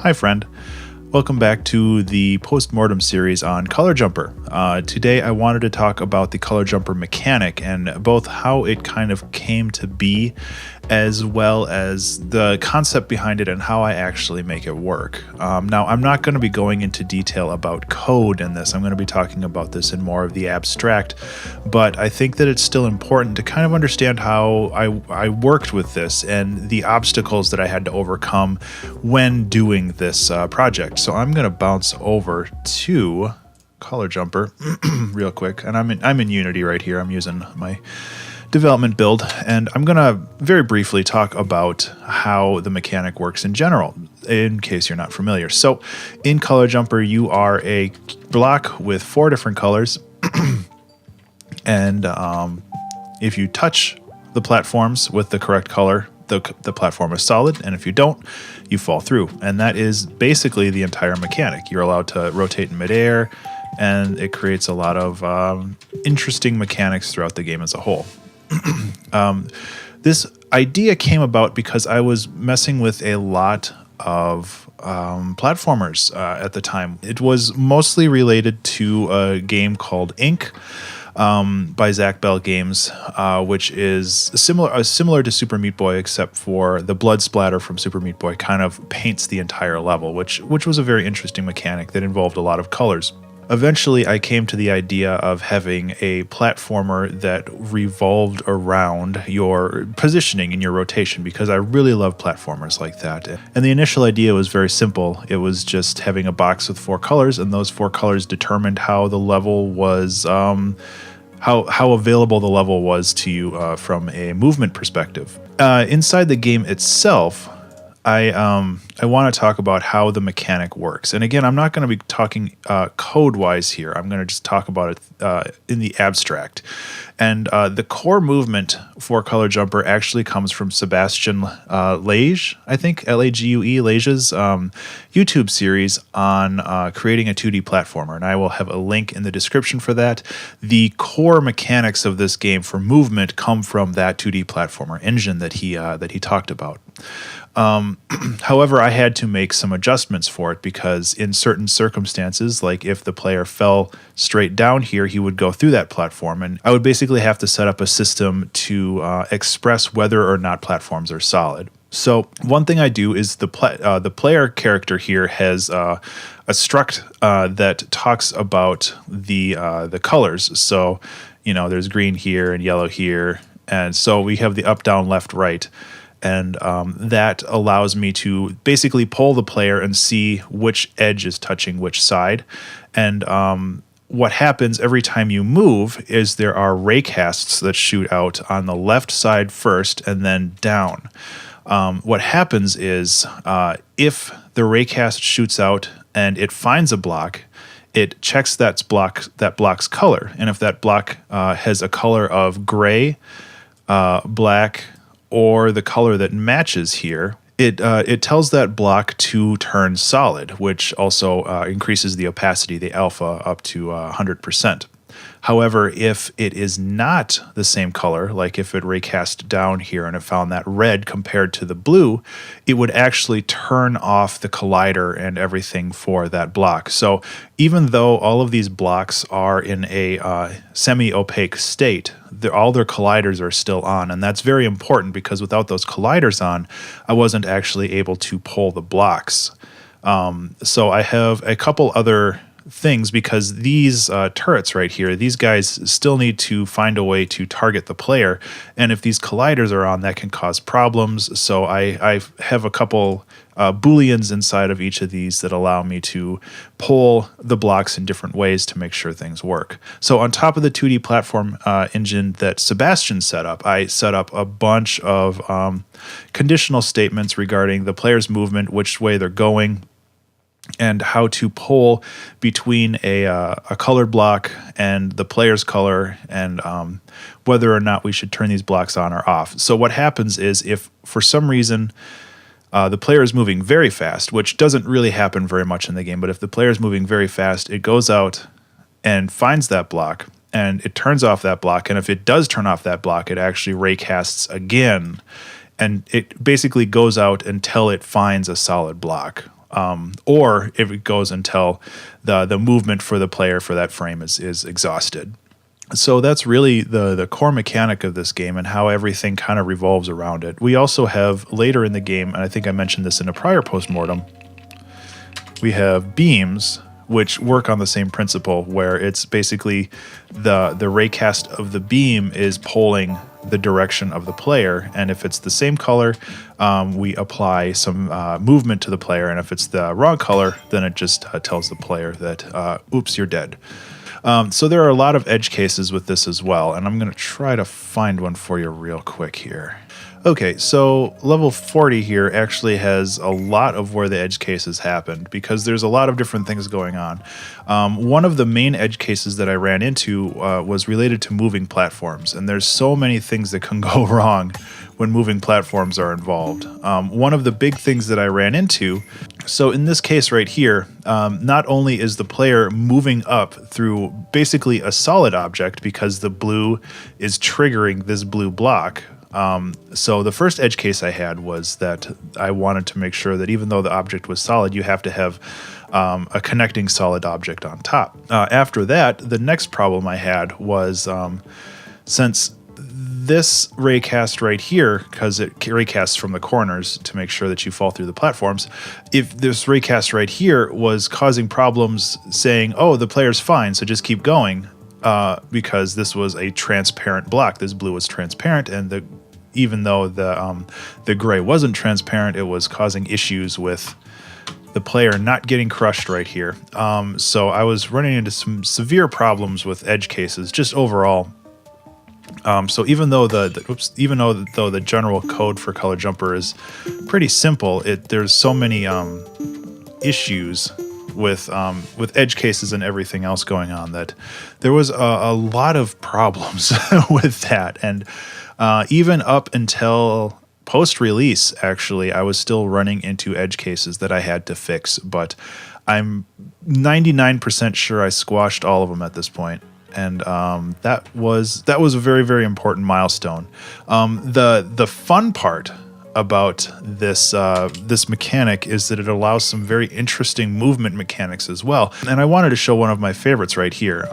Hi, friend. Welcome back to the Postmortem series on Color Jumper. Today I wanted to talk about the Color Jumper mechanic and both how it kind of came to be, as well as the concept behind it and how I actually make it work. Now, I'm not going to be going into detail about code in this. I'm going to be talking about this in more of the abstract, but I think that it's still important to kind of understand how I worked with this and the obstacles that I had to overcome when doing this project. So I'm going to bounce over to Color Jumper real quick, and I'm in Unity right here. I'm using my development build, and I'm going to very briefly talk about how the mechanic works in general, in case you're not familiar. So in Color Jumper, you are a block with 4 different colors, and if you touch the platforms with the correct color, the platform is solid, and if you don't, you fall through. And that is basically the entire mechanic. You're allowed to rotate in midair, and it creates a lot of interesting mechanics throughout the game as a whole. This idea came about because I was messing with a lot of platformers at the time. It was mostly related to a game called Ink by Zach Bell Games, which is similar to Super Meat Boy, except for the blood splatter from Super Meat Boy kind of paints the entire level, which was a very interesting mechanic that involved a lot of colors. Eventually, I came to the idea of having a platformer that revolved around your positioning and your rotation, because I really love platformers like that. And the initial idea was very simple. It was just having a box with 4 colors, and those 4 colors determined how the level was, how available the level was to you from a movement perspective. Inside the game itself, I want to talk about how the mechanic works. And again, I'm not going to be talking code-wise here. I'm going to just talk about it in the abstract. And the core movement for Color Jumper actually comes from Sebastian Lage, I think, Lague, Lage's YouTube series on creating a 2D platformer. And I will have a link in the description for that. The core mechanics of this game for movement come from that 2D platformer engine that he talked about. However, I had to make some adjustments for it, because in certain circumstances, like if the player fell straight down here, he would go through that platform, and I would basically have to set up a system to express whether or not platforms are solid. So one thing I do is the player character here has a struct that talks about the colors. So, you know, there's green here and yellow here, and so we have the up, down, left, right. And that allows me to basically pull the player and see which edge is touching which side. And what happens every time you move is there are raycasts that shoot out on the left side first and then down. What happens is if the raycast shoots out and it finds a block, it checks that block's color. And if that block has a color of gray, black, or the color that matches here, it tells that block to turn solid, which also increases the opacity, the alpha, up to 100%. However, if it is not the same color, like if it raycast down here and it found that red compared to the blue, it would actually turn off the collider and everything for that block. So even though all of these blocks are in a semi-opaque state, all their colliders are still on, and that's very important, because without those colliders on, I wasn't actually able to pull the blocks. So I have a couple other things, because these turrets right here, these guys still need to find a way to target the player, and if these colliders are on, that can cause problems. So I have a couple booleans inside of each of these that allow me to pull the blocks in different ways to make sure things work. So on top of the 2D platform engine that Sebastian set up, I set up a bunch of conditional statements regarding the player's movement, which way they're going, and how to pull between a colored block and the player's color, and whether or not we should turn these blocks on or off. So what happens is, if for some reason the player is moving very fast, which doesn't really happen very much in the game, but if the player is moving very fast, it goes out and finds that block, and it turns off that block. And if it does turn off that block, it actually raycasts again, and it basically goes out until it finds a solid block. or if it goes until the movement for the player for that frame is exhausted. So that's really the core mechanic of this game and how everything kind of revolves around it. We also have later in the game, and I think I mentioned this in a prior postmortem, we have beams, which work on the same principle, where it's basically the raycast of the beam is polling the direction of the player, and if it's the same color, we apply some movement to the player, and if it's the wrong color, then it just tells the player that, oops, you're dead. So there are a lot of edge cases with this as well, and I'm going to try to find one for you real quick here. Okay, so level 40 here actually has a lot of where the edge cases happened because there's a lot of different things going on. One of the main edge cases that I ran into was related to moving platforms, and there's so many things that can go wrong when moving platforms are involved. One of the big things that I ran into, so in this case right here, not only is the player moving up through basically a solid object because the blue is triggering this blue block. So the first edge case I had was that I wanted to make sure that even though the object was solid, you have to have a connecting solid object on top. After that, the next problem I had was since this raycast right here, because it raycasts from the corners to make sure that you fall through the platforms, if this raycast right here was causing problems saying, oh, the player's fine, so just keep going, because this was a transparent block. This blue was transparent, and even though the gray wasn't transparent, it was causing issues with the player not getting crushed right here. So I was running into some severe problems with edge cases just overall. So even though the general code for Color Jumper is pretty simple, there's so many issues with edge cases and everything else going on that there was a lot of problems with that. And even up until post-release, actually, I was still running into edge cases that I had to fix, but I'm 99% sure I squashed all of them at this point. And that was a very, very important milestone. The fun part about this mechanic is that it allows some very interesting movement mechanics as well. And I wanted to show one of my favorites right here.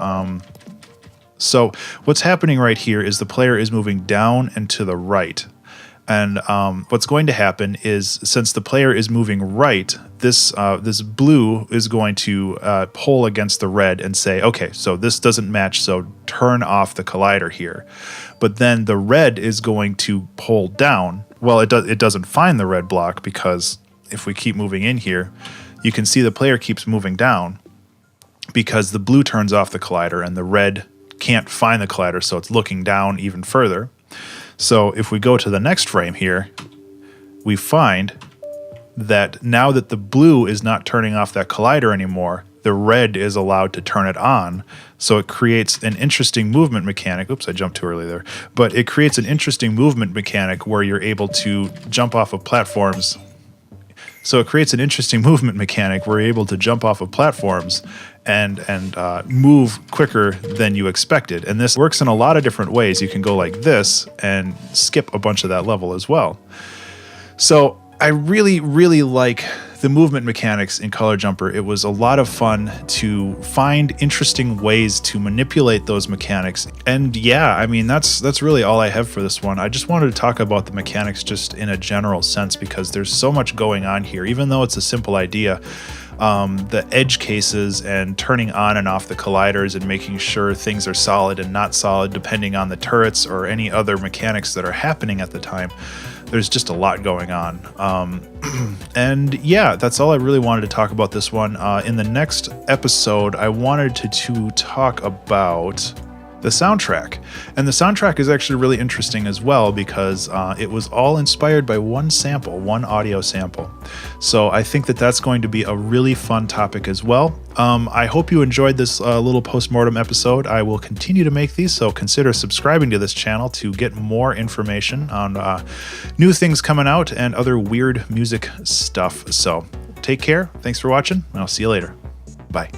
So what's happening right here is the player is moving down and to the right. And what's going to happen is, since the player is moving right, this blue is going to pull against the red and say, okay, so this doesn't match, so turn off the collider here. But then the red is going to pull down. Well, it doesn't find the red block, because if we keep moving in here, you can see the player keeps moving down because the blue turns off the collider and the red can't find the collider, so it's looking down even further. So if we go to the next frame here, we find that now that the blue is not turning off that collider anymore, the red is allowed to turn it on. So it creates an interesting movement mechanic. Oops, I jumped too early there. But it creates an interesting movement mechanic where you're able to jump off of platforms. So it creates an interesting movement mechanic where you're able to jump off of platforms and move quicker than you expected. And this works in a lot of different ways. You can go like this and skip a bunch of that level as well. So I really, really like the movement mechanics in Color Jumper. It was a lot of fun to find interesting ways to manipulate those mechanics. And yeah, I mean, that's really all I have for this one. I just wanted to talk about the mechanics just in a general sense, because there's so much going on here. Even though it's a simple idea, the edge cases and turning on and off the colliders and making sure things are solid and not solid depending on the turrets or any other mechanics that are happening at the time. There's just a lot going on. And yeah, that's all I really wanted to talk about this one. In the next episode, I wanted to talk about the soundtrack. And the soundtrack is actually really interesting as well, because it was all inspired by one audio sample. So I think that that's going to be a really fun topic as well. I hope you enjoyed this little postmortem episode. I will continue to make these, so consider subscribing to this channel to get more information on new things coming out and other weird music stuff. So take care. Thanks for watching, and I'll see you later. Bye.